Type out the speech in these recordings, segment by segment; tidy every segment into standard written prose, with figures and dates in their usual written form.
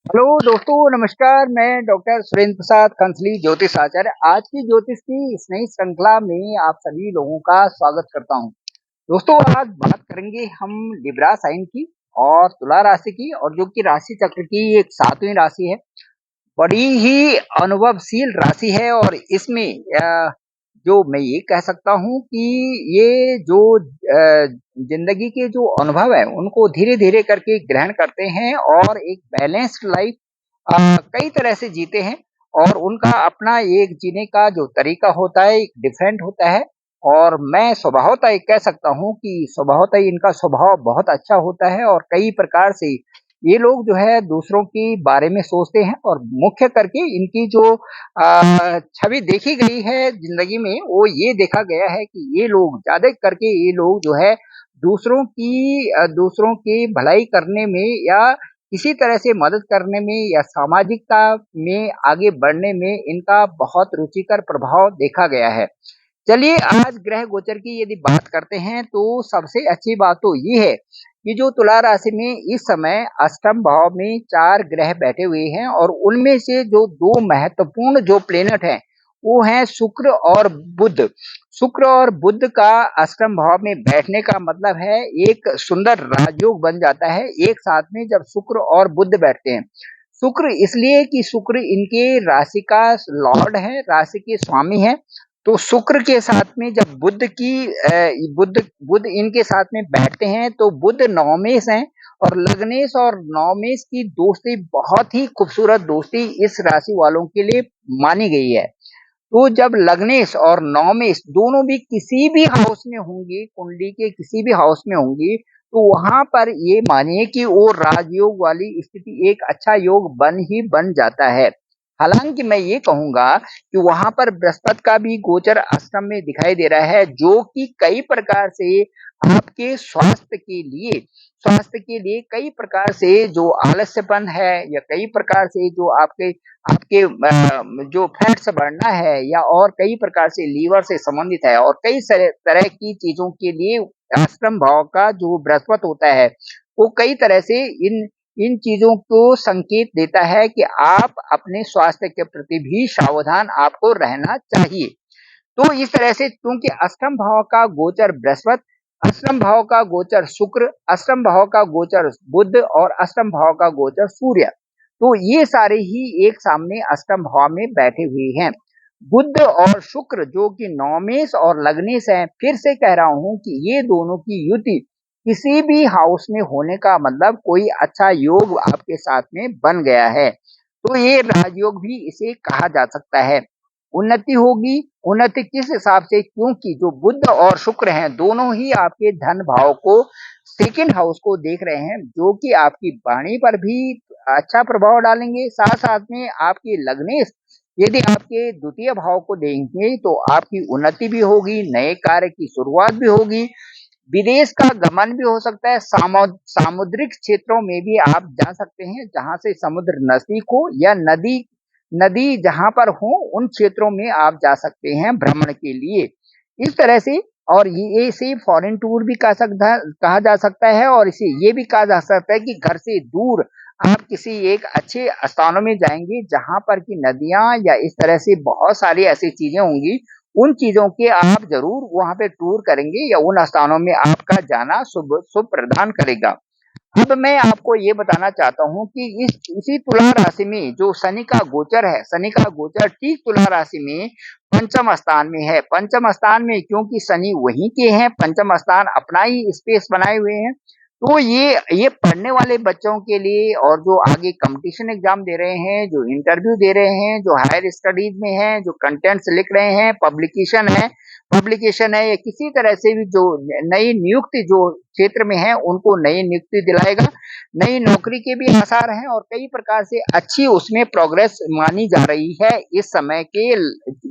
Hello दोस्तों, नमस्कार। मैं डॉक्टर सुरेंद्र प्रसाद कंसली ज्योतिष आचार्य आज की ज्योतिष की इस नई श्रृंखला में आप सभी लोगों का स्वागत करता हूं। दोस्तों, आज बात करेंगे हम लिब्रा साइन की और तुला राशि की, और जो कि राशि चक्र की एक सातवीं राशि है। बड़ी ही अनुभवशील राशि है और इसमें जो मैं ये कह सकता हूँ कि ये जो जिंदगी के जो अनुभव है उनको धीरे धीरे करके ग्रहण करते हैं और एक बैलेंस्ड लाइफ कई तरह से जीते हैं। और उनका अपना एक जीने का जो तरीका होता है एक डिफरेंट होता है। और मैं स्वभावतः ये कह सकता हूँ कि स्वभावतः इनका स्वभाव बहुत अच्छा होता है और कई प्रकार से ये लोग जो है दूसरों के बारे में सोचते हैं। और मुख्य करके इनकी जो छवि देखी गई है जिंदगी में, वो ये देखा गया है कि ये लोग ज्यादा करके ये लोग जो है दूसरों की भलाई करने में या किसी तरह से मदद करने में या सामाजिकता में आगे बढ़ने में इनका बहुत रुचिकर प्रभाव देखा गया है। चलिए, आज ग्रह गोचर की यदि बात करते हैं तो सबसे अच्छी बात तो ये है कि जो तुला राशि में इस समय अष्टम भाव में चार ग्रह बैठे हुए हैं और उनमें से जो दो महत्वपूर्ण जो प्लेनेट हैं वो हैं शुक्र और बुध। शुक्र और बुध का अष्टम भाव में बैठने का मतलब है एक सुंदर राजयोग बन जाता है एक साथ में जब शुक्र और बुध बैठते हैं। शुक्र इसलिए कि शुक्र इनके राशि का लॉर्ड है, राशि के स्वामी है। तो शुक्र के साथ में जब बुध बुध इनके साथ में बैठते हैं तो बुध नवमेश हैं। और लग्नेश और नवमेश की दोस्ती बहुत ही खूबसूरत दोस्ती इस राशि वालों के लिए मानी गई है। तो जब लग्नेश और नवमेश दोनों भी किसी भी हाउस में होंगी, कुंडली के किसी भी हाउस में होंगी, तो वहां पर ये मानिए कि वो राजयोग वाली स्थिति एक अच्छा योग बन जाता है। हालांकि मैं ये कहूंगा कि वहां पर बृहस्पति का भी गोचर अष्टम में दिखाई दे रहा है, जो कि कई प्रकार से आपके स्वास्थ्य के लिए कई प्रकार से जो आलस्यपन है या कई प्रकार से जो आपके आपके जो फैट्स बढ़ना है या और कई प्रकार से लीवर से संबंधित है और कई सारे तरह की चीजों के लिए अष्टम भाव का जो बृहस्पति होता है वो कई तरह से इन इन चीजों को संकेत देता है कि आप अपने स्वास्थ्य के प्रति भी सावधान आपको रहना चाहिए। तो इस तरह से क्योंकि अष्टम भाव का गोचर बृहस्पति, अष्टम भाव का गोचर शुक्र, अष्टम भाव का गोचर बुध और अष्टम भाव का गोचर सूर्य, तो ये सारे ही एक सामने अष्टम भाव में बैठे हुए हैं। बुध और शुक्र जो कि नवमेश और लग्नेश हैं, फिर से कह रहा हूं कि ये दोनों की युति किसी भी हाउस में होने का मतलब कोई अच्छा योग आपके साथ में बन गया है। तो ये राजयोग भी इसे कहा जा सकता है। उन्नति होगी, उन्नति किस हिसाब से, क्योंकि जो बुध और शुक्र हैं दोनों ही आपके धन भाव को सेकंड हाउस को देख रहे हैं, जो कि आपकी वाणी पर भी अच्छा प्रभाव डालेंगे। साथ साथ में आपकी लग्नेश यदि आपके द्वितीय भाव को देंगे तो आपकी उन्नति भी होगी, नए कार्य की शुरुआत भी होगी, विदेश का गमन भी हो सकता है, सामुद्रिक क्षेत्रों में भी आप जा सकते हैं जहां से समुद्र नजदीक हो या नदी नदी जहां पर हो उन क्षेत्रों में आप जा सकते हैं भ्रमण के लिए। इस तरह से और ये इसे फॉरेन टूर भी कहा जा सकता है और इसे ये भी कहा जा सकता है कि घर से दूर आप किसी एक अच्छे स्थानों में जाएंगे जहां पर की नदियां या इस तरह से बहुत सारी ऐसी चीजें होंगी, उन चीजों के आप जरूर वहां पे टूर करेंगे या उन स्थानों में आपका जाना शुभ शुभ प्रदान करेगा। अब मैं आपको ये बताना चाहता हूँ कि इसी तुला राशि में जो शनि का गोचर है, शनि का गोचर ठीक तुला राशि में पंचम स्थान में है। पंचम स्थान में क्योंकि शनि वहीं के हैं, पंचम स्थान अपना ही स्पेस बनाए हुए हैं। तो ये पढ़ने वाले बच्चों के लिए और जो आगे कंपटीशन एग्जाम दे रहे हैं, जो इंटरव्यू दे रहे हैं, जो हायर स्टडीज में हैं, जो कंटेंट्स लिख रहे हैं, पब्लिकेशन है या किसी तरह से भी जो नई नियुक्ति जो क्षेत्र में है उनको नई नियुक्ति दिलाएगा। नई नौकरी के भी आसार हैं और कई प्रकार से अच्छी उसमें प्रोग्रेस मानी जा रही है इस समय के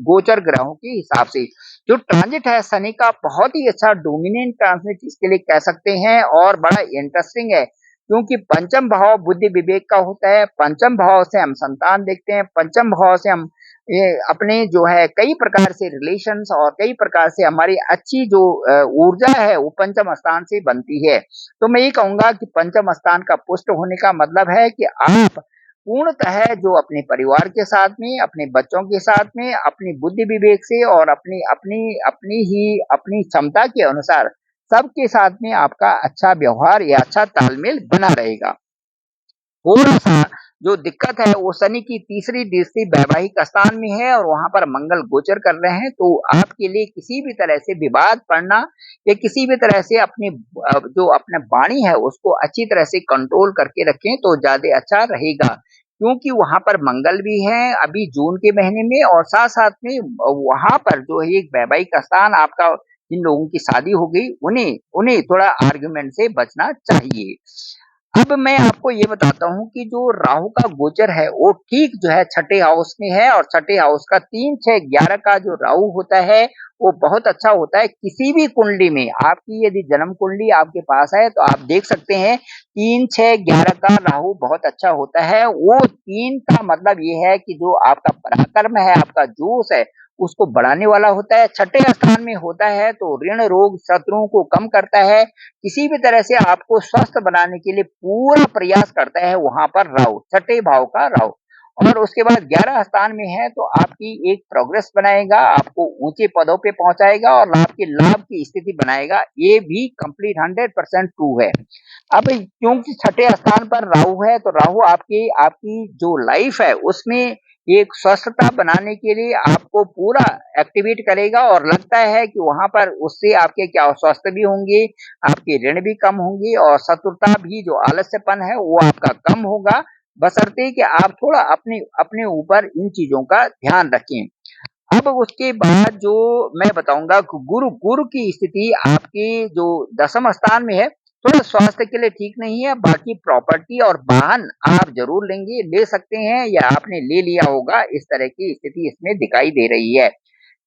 गोचर ग्रहों के हिसाब से। जो ट्रांजिट है शनि का बहुत ही अच्छा डोमिनेंट ट्रांजिट इसके लिए कह सकते हैं और बड़ा इंटरेस्टिंग है, क्योंकि पंचम भाव बुद्धि विवेक का होता है। पंचम भाव से हम संतान देखते हैं, पंचम भाव से हम ये अपने जो है कई प्रकार से रिलेशंस और कई प्रकार से हमारी अच्छी जो ऊर्जा है वो पंचम स्थान से बनती है। तो मैं ये कहूंगा कि पंचम स्थान का पुष्ट होने का मतलब है कि आप पूर्णतः जो अपने परिवार के साथ में, अपने बच्चों के साथ में, अपनी बुद्धि विवेक से और अपनी अपनी अपनी ही अपनी क्षमता के अनुसार सबके साथ में आपका अच्छा व्यवहार या अच्छा तालमेल बना रहेगा। थोड़ा-सा जो दिक्कत है वो शनि की तीसरी दृष्टि वैवाहिक स्थान में है और वहाँ पर मंगल गोचर कर रहे हैं, तो आपके लिए किसी भी तरह से विवाद पड़ना या किसी भी तरह से अपनी जो अपना वाणी है उसको अच्छी तरह से कंट्रोल करके रखें तो ज़्यादा अच्छा रहेगा। क्योंकि वहाँ पर मंगल भी है अभी जून के महीने में और साथ-साथ में वहाँ पर जो है एक वैवाहिक स्थान आपका जिन लोगों की शादी हो गई उन्हें उन्हें थोड़ा आर्गुमेंट से बचना चाहिए। अब मैं आपको ये बताता हूँ कि जो राहु का गोचर है, वो ठीक जो है छठे हाउस में है और छठे हाउस का 3, 6, 11 का जो राहु होता है, वो बहुत अच्छा होता है। किसी भी कुंडली में आपकी यदि जन्म कुंडली आपके पास है, तो आप देख सकते हैं 3, 6, 11 का राहु बहुत अच्छा होता है। वो 3 का मतलब ये है कि जो आपका पराक्रम है, आपका जोश है, उसको बढ़ाने वाला होता है। छठे स्थान में होता है, तो ऋण, रोग, शत्रुओं को कम करता है। किसी भी तरह से आपको स्वस्थ बनाने के लिए पूरा प्रयास करता है वहाँ पर राहु, छठे भाव का राहु। और उसके बाद 11 स्थान में है तो आपकी एक प्रोग्रेस बनाएगा, आपको ऊँचे पदों पे पहुँचाएगा और आपके लाभ की स्थिति बनाएगा। ये भी कंप्लीट 100% ट्रू है। अब क्योंकि छठे स्थान पर राहु है, तो राहु आपकी आपकी जो लाइफ है उसमें एक स्वस्थता बनाने के लिए आपको पूरा एक्टिवेट करेगा और लगता है कि वहाँ पर उससे आपके क्या स्वस्थ भी होंगे, आपके ऋण भी कम होंगे और शत्रुता भी जो आलस्यपन है वो आपका कम होगा, बशर्ते कि आप थोड़ा अपने अपने ऊपर इन चीज़ों का ध्यान रखें। अब उसके बाद जो मैं बताऊँगा कि गुरु गुरु की स्थिति आपके जो दसम स्थान में है, थोड़ा स्वास्थ्य के लिए ठीक नहीं है, बाकी प्रॉपर्टी और वाहन आप ज़रूर लेंगे, ले सकते हैं या आपने ले लिया होगा, इस तरह की स्थिति इसमें दिखाई दे रही है।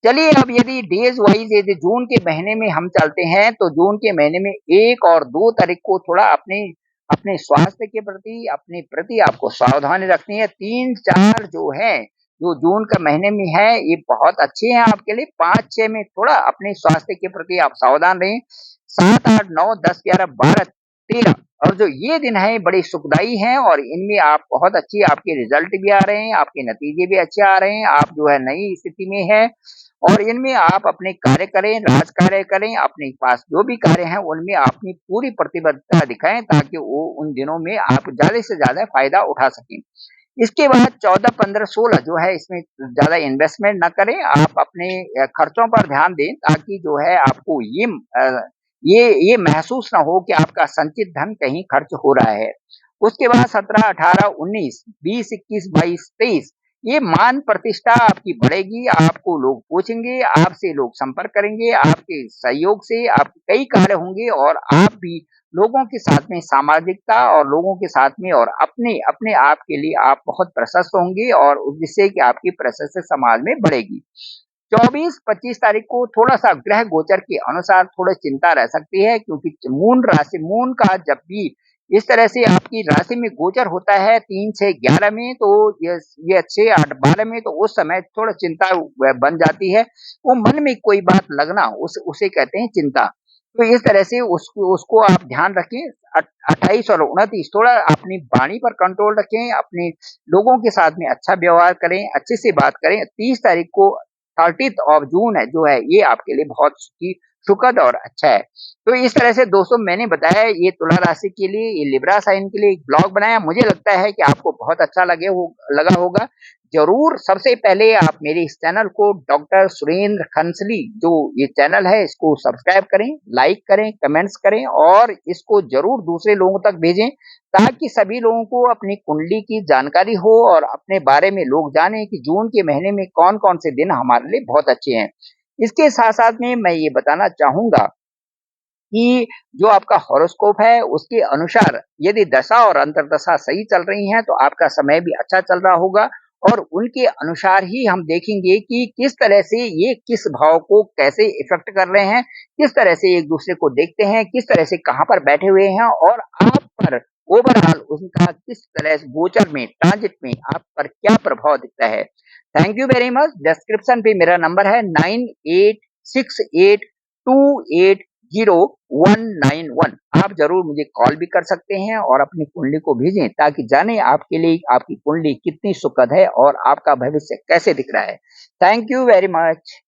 चलिए अब यदि डेज़ वाइज़ यदि जून के महीने में हम चलते हैं, तो जून के महीने में 1 और 2 तारीख को थोड़ा अपने अपने स्वास्थ्य के प्रति, अपने प्रति आपको सावधानी रखनी है। 3, 4 जो है, जो जून के महीने में है, ये बहुत अच्छे हैं आपके लिए। 5, 6 में थोड़ा अपने स्वास्थ्य के प्रति आप सावधान रहें। 7, 8, 9, 10, 11, 12, 13 और जो ये दिन हैं, बड़े सुखदायी हैं और इनमें आप बहुत अच्छी आपके रिज़ल्ट भी आ रहे हैं, आपके नतीजे भी अच्छे आ रहे हैं, आप जो है नई स्थिति में हैं और इनमें आप अपने कार्य करें, राजकार्य करें, अपने पास जो भी कार्य हैं, उनमें अपनी पूरी प्रतिबद्धता दिखाएँ ताकि वो उन दिनों में आप ज़्यादा से ज़्यादा फ़ायदा उठा सकें। इसके बाद 14, 15, 16 जो है इसमें ज़्यादा इन्वेस्टमेंट ना करें, आप अपने खर्चों पर ध्यान दें ताकि जो है आपको ये महसूस ना हो कि आपका संचित धन कहीं खर्च हो रहा है। उसके बाद 17, 18, 19, 20, 21, 22, 23 ये मान प्रतिष्ठा आपकी बढ़ेगी, आपको लोग पूछेंगे, आपसे लोग संपर्क करेंगे, आपके सहयोग से आप कई कार्य होंगे और आप भी लोगों के साथ में सामाजिकता और लोगों के साथ में और अपने अपने आप के लिए आप बहुत प्रशस्त होंगे और जिससे कि आपकी प्रशस्ति समाज में बढ़ेगी। 24-25 तारीख को थोड़ा-सा ग्रह गोचर के अनुसार थोड़ी चिंता रह सकती है क्योंकि मून का जब भी इस तरह से आपकी राशि में गोचर होता है 3, 6, 11 में तो ये 6, 8, 12 में तो उस समय थोड़ा चिंता बन जाती है। वो मन में कोई बात लगना उसे कहते हैं चिंता। तो इस तरह से उसको उसको आप ध्यान रखें। 28 और 29 थोड़ा अपनी वाणी पर कंट्रोल रखें, अपने लोगों के साथ में अच्छा व्यवहार करें, अच्छे से बात करें। 30 तारीख को 30th ऑफ जून है जो है ये आपके लिए बहुत सुखद और अच्छा है। तो इस तरह से दोस्तों मैंने बताया ये तुला राशि के लिए, ये लिब्रा साइन के लिए एक ब्लॉग बनाया। मुझे लगता है कि आपको बहुत अच्छा लगा होगा। ज़रूर सबसे पहले आप मेरे इस चैनल को डॉक्टर सुरेंद्र खंसली जो ये चैनल है इसको सब्सक्राइब करें, लाइक करें, कमेंट्स करें और इसको ज़रूर दूसरे लोगों तक भेजें ताकि सभी लोगों को अपनी कुंडली की जानकारी हो और अपने बारे में लोग जानें कि जून के महीने में कौन-कौन से दिन हमारे लिए बहुत अच्छे हैं। इसके साथ-साथ में मैं ये बताना चाहूँगा कि जो आपका हॉरोस्कोप है उसके अनुसार यदि दशा और अंतर्दशा सही चल रही हैं तो आपका समय भी अच्छा चल रहा होगा और उनके अनुसार ही हम देखेंगे कि किस तरह से ये किस भाव को कैसे इफ़ेक्ट कर रहे हैं, किस तरह से एक-दूसरे को देखते हैं, किस तरह से कहाँ पर बैठे हुए हैं और आप पर ओवरऑल उनका किस तरह से गोचर में, ट्रांजिट में आप पर क्या प्रभाव दिखता है। Thank you very much. Description पे मेरा नंबर है 986828 0191। आप ज़रूर मुझे कॉल भी कर सकते हैं और अपनी कुंडली को भेजें ताकि जानें आपके लिए आपकी कुंडली कितनी सुखद है और आपका भविष्य कैसे दिख रहा है। Thank you very much.